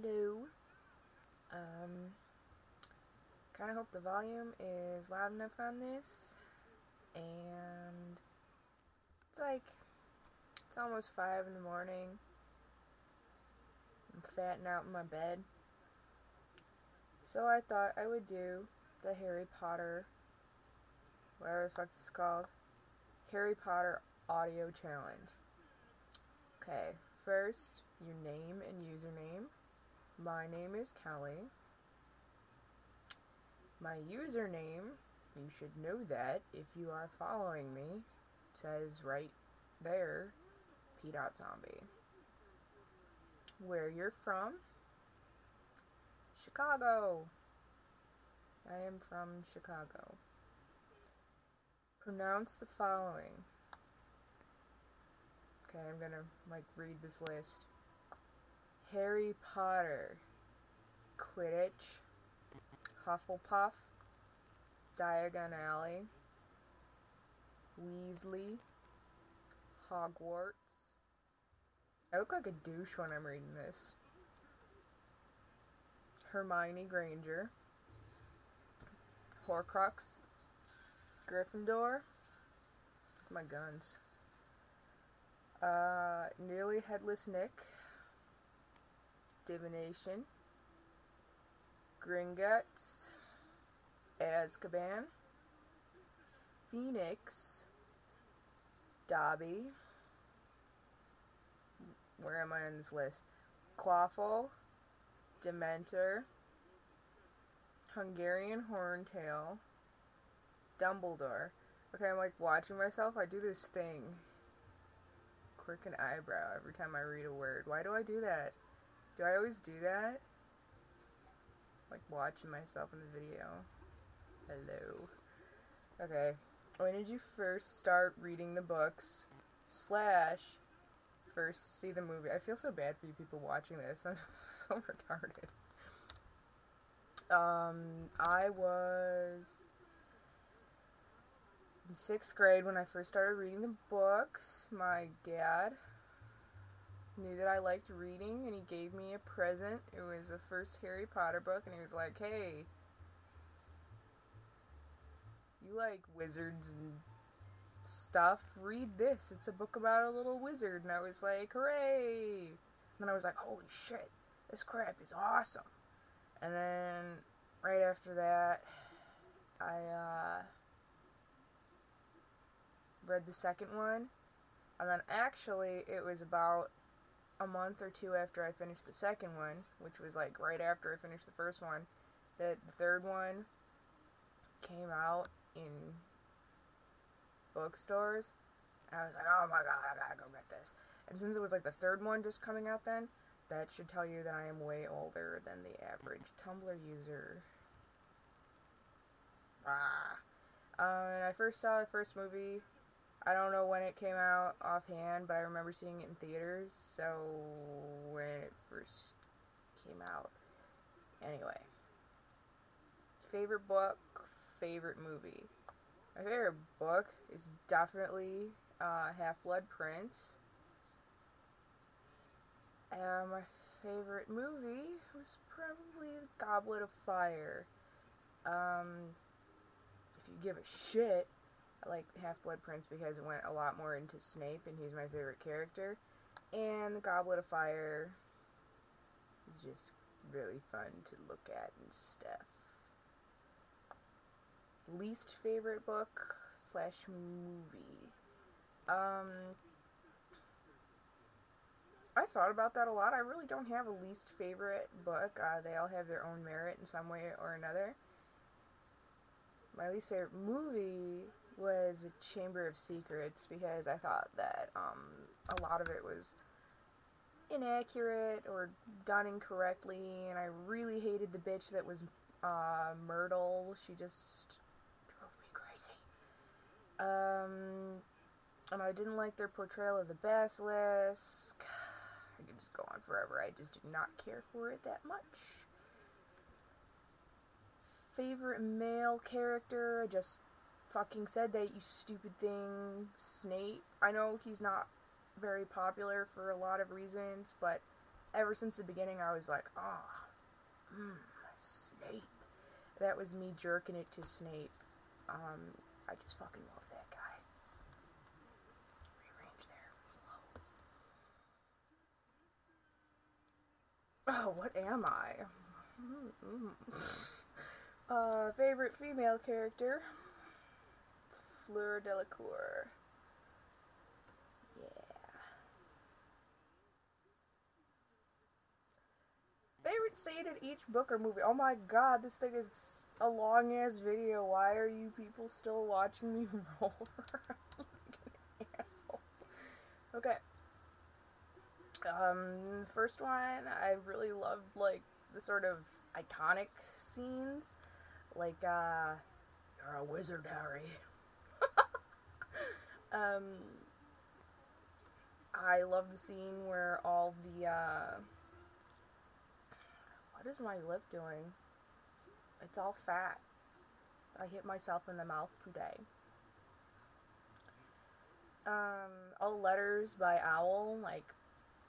Hello. Um, kind of hope the volume is loud enough on this. And it's almost 5 in the morning. I'm fatting out in my bed. So I thought I would do the Harry Potter, whatever the fuck it's called, Harry Potter audio challenge. Okay, first, your name and username. My name is Kelly. My username, you should know that if you are following me, says right there, P.Zombie. Where you're from? Chicago. I am from Chicago. Pronounce the following. Okay, I'm gonna read this list. Harry Potter, Quidditch, Hufflepuff, Diagon Alley, Weasley, Hogwarts. I look like a douche when I'm reading this. Hermione Granger, Horcrux, Gryffindor. My guns. Nearly Headless Nick, Divination, Gringotts, Azkaban, Phoenix, Dobby. Where am I on this list? Quaffle, Dementor, Hungarian Horntail, Dumbledore. Okay, I'm watching myself. I do this thing. Quirk an eyebrow every time I read a word. Why do I do that? Do I always do that? Watching myself in the video. Hello. Okay. When did you first start reading the books / first see the movie? I feel so bad for you people watching this. I'm so retarded. I was in 6th grade when I first started reading the books. My dad knew that I liked reading and he gave me a present. It was the first Harry Potter book and he was like, "Hey, you like wizards and stuff, read this. It's a book about a little wizard." And I was like, "Hooray!" And then I was like, "Holy shit, this crap is awesome." And then right after that, I read the second one. And then actually, it was about a month or two after I finished the second one, which was right after I finished the first one, that the third one came out in bookstores. And I was like, "Oh my god, I gotta go get this." And since it was the third one just coming out then, that should tell you that I am way older than the average Tumblr user. And I first saw the first movie. I don't know when it came out offhand, but I remember seeing it in theaters. So when it first came out. Anyway. Favorite book, favorite movie. My favorite book is definitely Half-Blood Prince. My favorite movie was probably Goblet of Fire. If you give a shit, I like Half-Blood Prince because it went a lot more into Snape and he's my favorite character. And the Goblet of Fire is just really fun to look at and stuff. Least favorite book / movie. I thought about that a lot. I really don't have a least favorite book. They all have their own merit in some way or another. My least favorite movie was A Chamber of Secrets because I thought that a lot of it was inaccurate or done incorrectly, and I really hated the bitch that was Myrtle. She just drove me crazy. And I didn't like their portrayal of the Basilisk. I could just go on forever. I just did not care for it that much. Favorite male character? I just fucking said that, you stupid thing. Snape. I know he's not very popular for a lot of reasons, but ever since the beginning, I was like, Snape. That was me jerking it to Snape. I just fucking love that guy. Rearrange there. Low. Oh, what am I? Favorite female character? Fleur Delacour. Yeah. Favorite scene in each book or movie? Oh my god, this thing is a long ass video. Why are you people still watching me roll around like an asshole? Okay. First one, I really loved, like, the sort of iconic scenes. Like, you're a wizard, Harry. I love the scene where all the, what is my lip doing? It's all fat. I hit myself in the mouth today. All letters by Owl, like,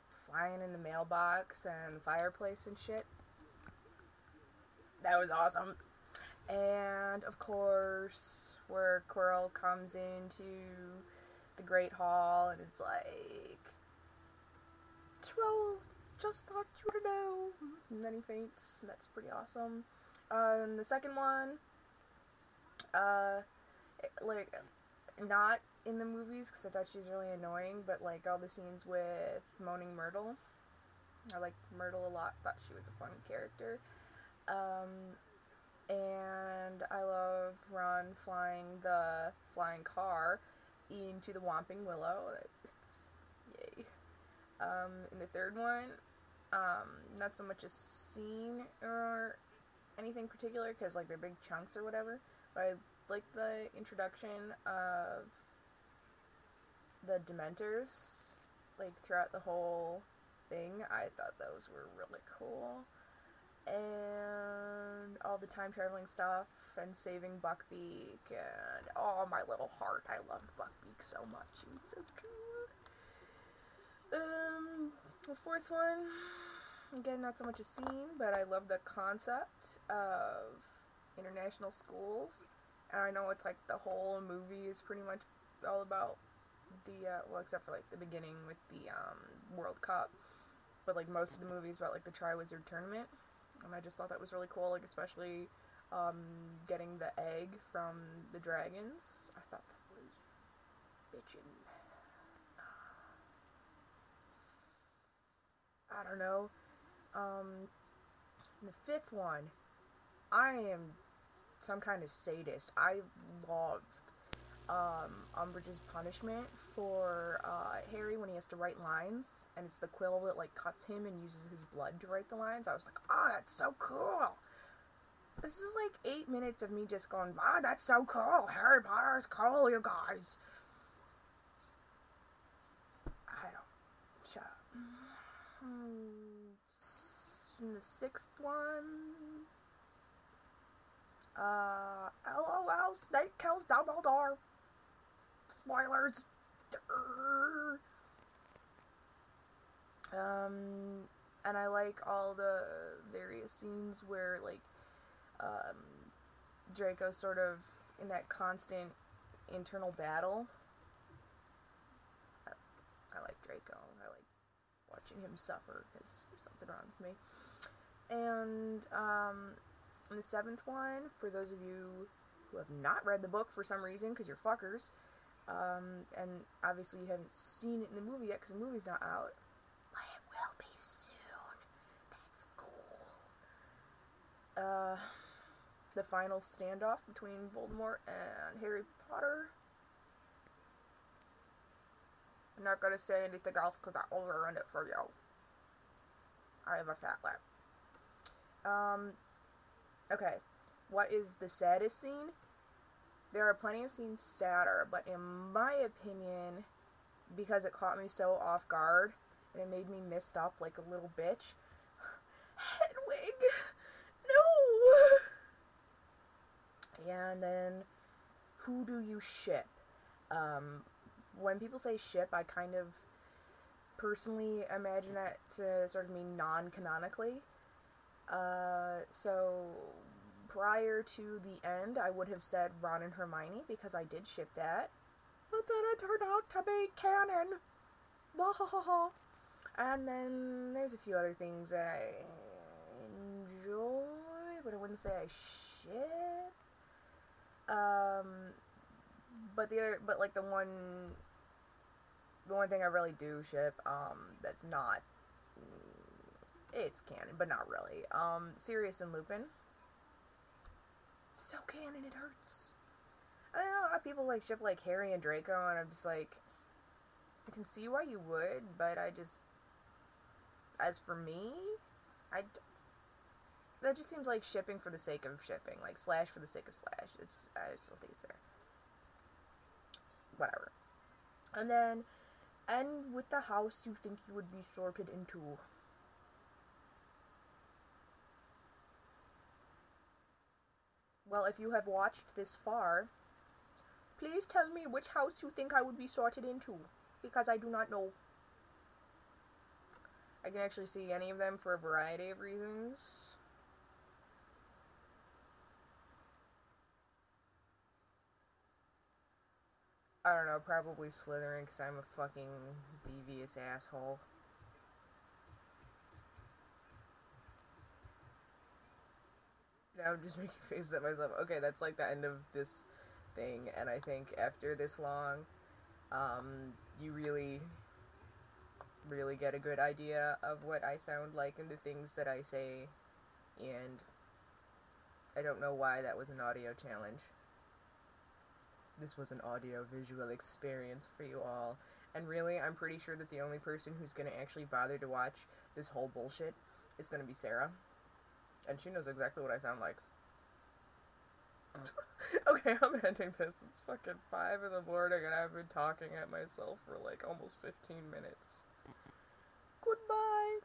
flying in the mailbox and the fireplace and shit. That was awesome. And, of course, where Quirrell comes into the Great Hall and it's like, Troll, just thought you would know. And then he faints, and that's pretty awesome. And the second one, like, not in the movies, because I thought she was really annoying, but, like, all the scenes with Moaning Myrtle. I like Myrtle a lot, thought she was a fun character. And I love Ron flying the flying car into the Whomping Willow. It's, yay. In the third one, not so much a scene or anything particular, because, like, they're big chunks or whatever, but I like the introduction of the Dementors, like, throughout the whole thing. I thought those were really cool. And all the time traveling stuff and saving Buckbeak and oh, my little heart. I loved Buckbeak so much. He was so cool. The fourth one, again, not so much a scene, but I love the concept of international schools. And I know it's like the whole movie is pretty much all about the, well, except for like the beginning with the World Cup, but like most of the movie is about like the Triwizard Tournament. And I just thought that was really cool, like, especially getting the egg from the dragons. I thought that was bitchin'. I don't know. The fifth one, I am some kind of sadist. I loved Umbridge's punishment for Harry when he has to write lines, and it's the quill that, like, cuts him and uses his blood to write the lines. I was like, oh, that's so cool. This is like 8 minutes of me just going, wow, that's so cool. Harry Potter's cool, you guys. I don't. Shut up. The sixth one. LOL, Snape kills Dumbledore. Spoilers. And I like all the various scenes where, like, Draco's sort of in that constant internal battle. I like Draco. I like watching him suffer because there's something wrong with me. And the seventh one, for those of you who have not read the book for some reason, because you're fuckers, and obviously you haven't seen it in the movie yet because the movie's not out, but it will be soon. That's cool. The final standoff between Voldemort and Harry Potter. I'm not gonna say anything else because I overrun it for you. I have a fat lip. Okay. What is the saddest scene? There are plenty of scenes sadder, but in my opinion, because it caught me so off guard, and it made me messed up like a little bitch, Hedwig! No! And then, who do you ship? When people say ship, I kind of personally imagine that to sort of mean non-canonically. So prior to the end, I would have said Ron and Hermione because I did ship that. But then it turned out to be canon. And then there's a few other things that I enjoy, but I wouldn't say I ship. But like the one thing I really do ship, that's not, it's canon, but not really. Sirius and Lupin. So canon, it hurts. I know a lot of people like ship like Harry and Draco, and I'm just like, I can see why you would, but as for me, that just seems like shipping for the sake of shipping, like slash for the sake of slash. I just don't think it's there. Whatever. And then end with the house you think you would be sorted into. Well, if you have watched this far, please tell me which house you think I would be sorted into, because I do not know. I can actually see any of them for a variety of reasons. I don't know, probably Slytherin, because I'm a fucking devious asshole. Now I'm just making faces at myself. Okay, that's like the end of this thing, and I think after this long, you really, really get a good idea of what I sound like and the things that I say, and I don't know why that was an audio challenge. This was an audio-visual experience for you all, and really, I'm pretty sure that the only person who's going to actually bother to watch this whole bullshit is going to be Sarah, and she knows exactly what I sound like. Okay, I'm ending this. It's fucking 5 in the morning and I've been talking at myself for like almost 15 minutes. Goodbye!